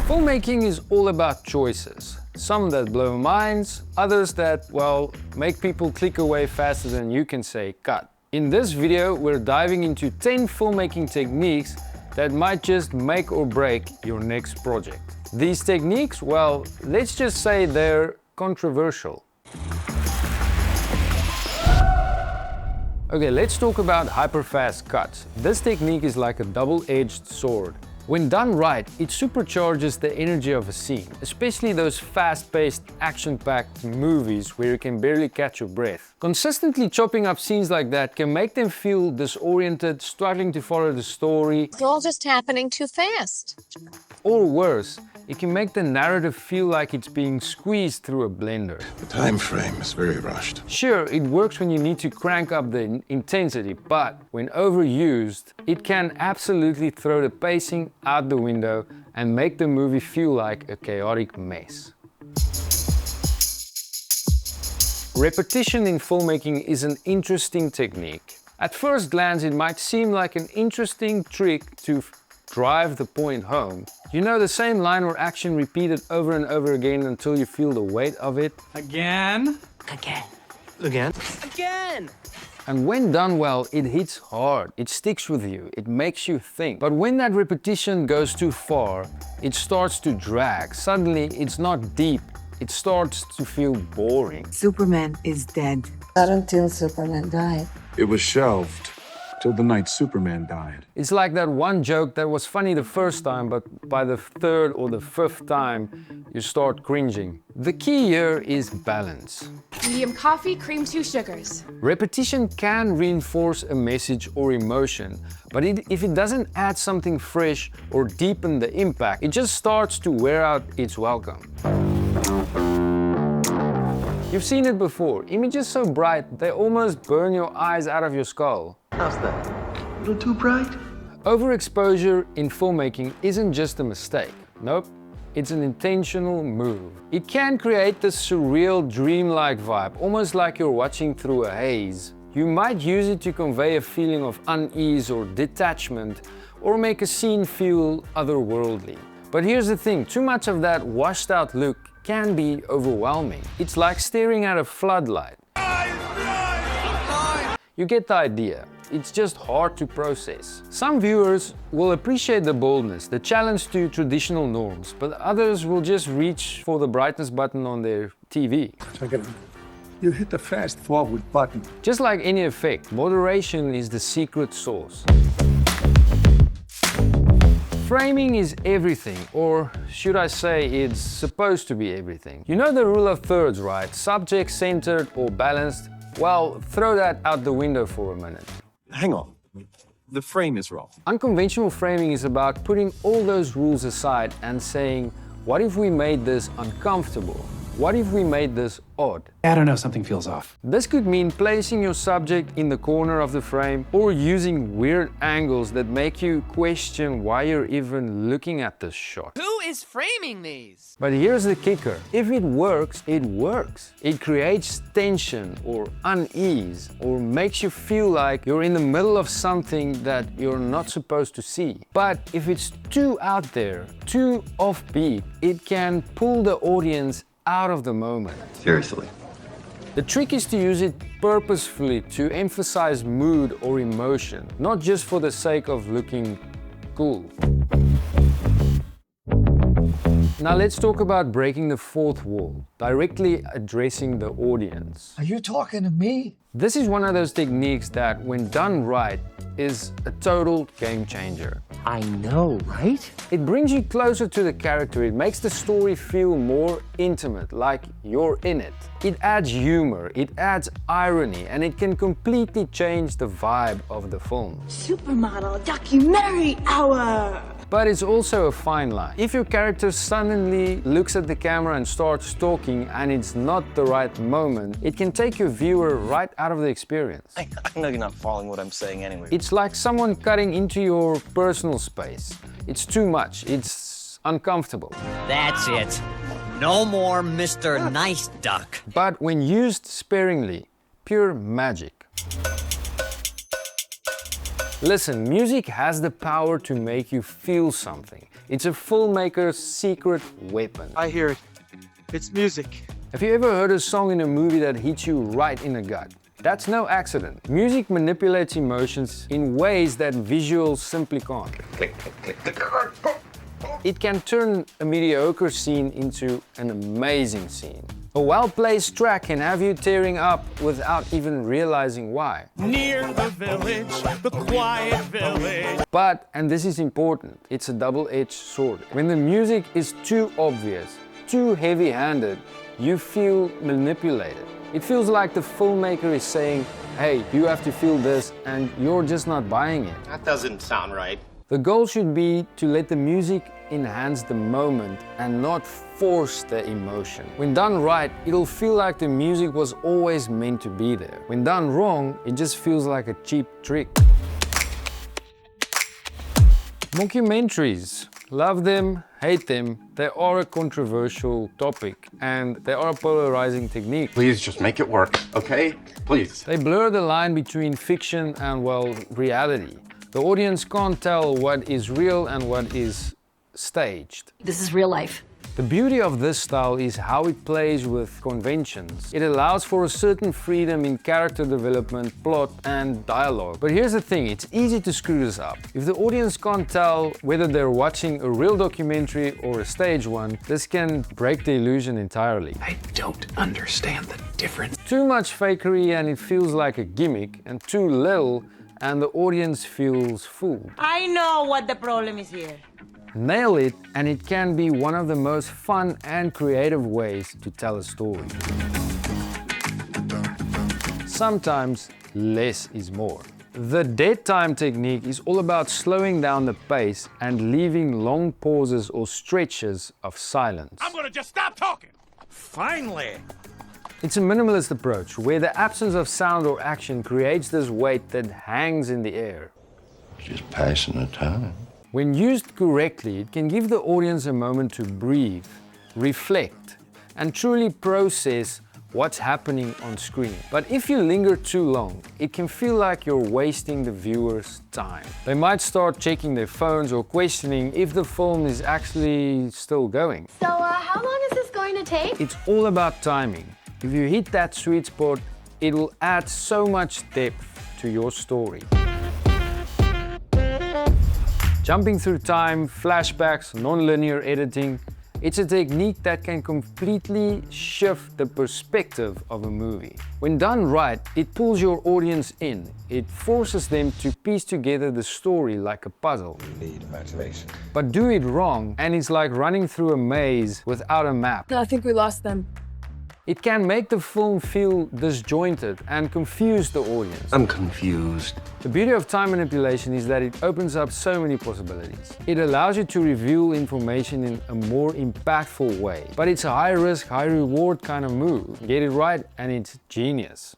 Filmmaking is all about choices. Some that blow minds, others that, well, make people click away faster than you can say cut. In this video, we're diving into 10 filmmaking techniques that might just make or break your next project. These techniques, well, let's just say they're controversial. Okay, let's talk about hyperfast cuts. This technique is like a double-edged sword. When done right, it supercharges the energy of a scene, especially those fast-paced, action-packed movies where you can barely catch your breath. Consistently chopping up scenes like that can make them feel disoriented, struggling to follow the story. It's all just happening too fast. Or worse, it can make the narrative feel like it's being squeezed through a blender. The time frame is very rushed. Sure, it works when you need to crank up the intensity, but when overused, it can absolutely throw the pacing out the window and make the movie feel like a chaotic mess. Repetition in filmmaking is an interesting technique. At first glance, it might seem like an interesting trick to drive the point home. You know, the same line or action repeated over and over again until you feel the weight of it. Again. And when done well, it hits hard, it sticks with you, it makes you think. But when that repetition goes too far, it starts to drag. Suddenly, it's not deep, it starts to feel boring. Superman is dead. Not until Superman died. It was shelved till the night Superman died. It's like that one joke that was funny the first time, but by the third or the fifth time, you start cringing. The key here is balance. Medium coffee, cream 2 sugars. Repetition can reinforce a message or emotion, but if it doesn't add something fresh or deepen the impact, it just starts to wear out its welcome. You've seen it before. Images so bright, they almost burn your eyes out of your skull. How's that? A little too bright? Overexposure in filmmaking isn't just a mistake. Nope, it's an intentional move. It can create this surreal, dreamlike vibe, almost like you're watching through a haze. You might use it to convey a feeling of unease or detachment, or make a scene feel otherworldly. But here's the thing, too much of that washed out look can be overwhelming. It's like staring at a floodlight. You get the idea. It's just hard to process. Some viewers will appreciate the boldness, the challenge to traditional norms, but others will just reach for the brightness button on their TV. You hit the fast forward button. Just like any effect, moderation is the secret sauce. Framing is everything, or should I say it's supposed to be everything. You know the rule of thirds, right? Subject centered or balanced? Well, throw that out the window for a minute. Hang on. The frame is wrong. Unconventional framing is about putting all those rules aside and saying, what if we made this uncomfortable? What if we made this odd? I don't know, something feels off. This could mean placing your subject in the corner of the frame or using weird angles that make you question why you're even looking at this shot. Who is framing these? But here's the kicker. If it works, it works. It creates tension or unease or makes you feel like you're in the middle of something that you're not supposed to see. But if it's too out there, too offbeat, it can pull the audience out of the moment. Seriously. The trick is to use it purposefully to emphasize mood or emotion, not just for the sake of looking cool. Now let's talk about breaking the fourth wall, directly addressing the audience. Are you talking to me? This is one of those techniques that, when done right, is a total game changer. I know, right? It brings you closer to the character, it makes the story feel more intimate, like you're in it. It adds humor, it adds irony, and it can completely change the vibe of the film. Supermodel documentary hour! But it's also a fine line. If your character suddenly looks at the camera and starts talking and it's not the right moment, it can take your viewer right out of the experience. I know you're not following what I'm saying anyway. It's like someone cutting into your personal space. It's too much. It's uncomfortable. That's it. No more Mr. Nice Duck. But when used sparingly, pure magic. Listen, music has the power to make you feel something. It's a filmmaker's secret weapon. I hear it. It's music. Have you ever heard a song in a movie that hits you right in the gut? That's no accident. Music manipulates emotions in ways that visuals simply can't. It can turn a mediocre scene into an amazing scene. A well-placed track can have you tearing up without even realizing why. Near the village, the quiet village. But, and this is important, it's a double-edged sword. When the music is too obvious, too heavy-handed, you feel manipulated. It feels like the filmmaker is saying, hey, you have to feel this, and you're just not buying it. That doesn't sound right. The goal should be to let the music enhance the moment and not force the emotion. When done right, it'll feel like the music was always meant to be there. When done wrong, it just feels like a cheap trick. Mockumentaries. Love them, hate them, they are a controversial topic and they are a polarizing technique. Please just make it work, okay? Please. They blur the line between fiction and, well, reality. The audience can't tell what is real and what is staged. This is real life. The beauty of this style is how it plays with conventions. It allows for a certain freedom in character development, plot and dialogue. But here's the thing, it's easy to screw this up. If the audience can't tell whether they're watching a real documentary or a stage one, this can break the illusion entirely. I don't understand the difference. Too much fakery and it feels like a gimmick, and too little and the audience feels fooled. I know what the problem is here. Nail it and it can be one of the most fun and creative ways to tell a story. Sometimes less is more. The dead time technique is all about slowing down the pace and leaving long pauses or stretches of silence. I'm gonna just stop talking. Finally. It's a minimalist approach where the absence of sound or action creates this weight that hangs in the air. Just passing the time. When used correctly, it can give the audience a moment to breathe, reflect, and truly process what's happening on screen. But if you linger too long, it can feel like you're wasting the viewer's time. They might start checking their phones or questioning if the film is actually still going. So, how long is this going to take? It's all about timing. If you hit that sweet spot, it will add so much depth to your story. Jumping through time, flashbacks, non-linear editing, it's a technique that can completely shift the perspective of a movie. When done right, it pulls your audience in. It forces them to piece together the story like a puzzle. Need imagination. But do it wrong, and it's like running through a maze without a map. I think we lost them. It can make the film feel disjointed and confuse the audience. I'm confused. The beauty of time manipulation is that it opens up so many possibilities. It allows you to reveal information in a more impactful way. But it's a high risk, high reward kind of move. Get it right and it's genius.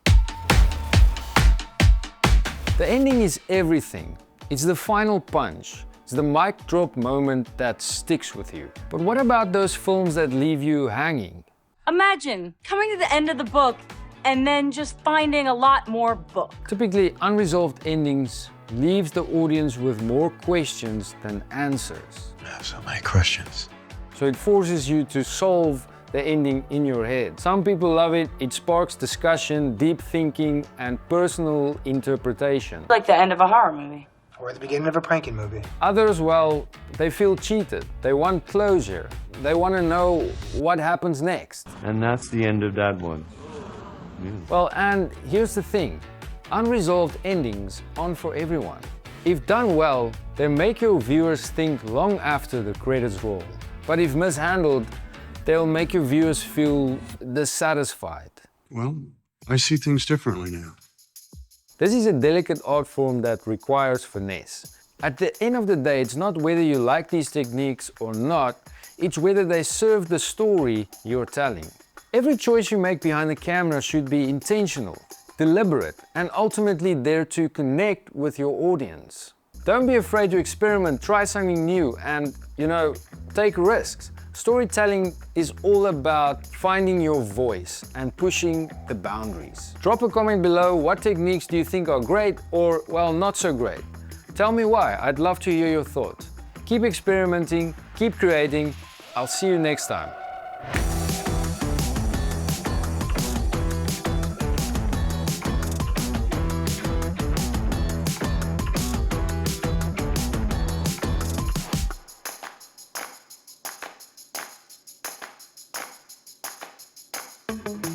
The ending is everything. It's the final punch. It's the mic drop moment that sticks with you. But what about those films that leave you hanging? Imagine coming to the end of the book and then just finding a lot more book. Typically, unresolved endings leaves the audience with more questions than answers. I have so many questions. So it forces you to solve the ending in your head. Some people love it. It sparks discussion, deep thinking, and personal interpretation. Like the end of a horror movie. Or the beginning of a pranking movie. Others, well, they feel cheated. They want closure. They want to know what happens next. And that's the end of that one. Yeah. Well, and here's the thing. Unresolved endings aren't for everyone. If done well, they make your viewers think long after the credits roll. But if mishandled, they'll make your viewers feel dissatisfied. Well, I see things differently now. This is a delicate art form that requires finesse. At the end of the day, it's not whether you like these techniques or not, it's whether they serve the story you're telling. Every choice you make behind the camera should be intentional, deliberate, and ultimately there to connect with your audience. Don't be afraid to experiment, try something new, and, take risks. Storytelling is all about finding your voice and pushing the boundaries. Drop a comment below. What techniques do you think are great or, well, not so great? Tell me why. I'd love to hear your thoughts. Keep experimenting, keep creating. I'll see you next time. Thank you.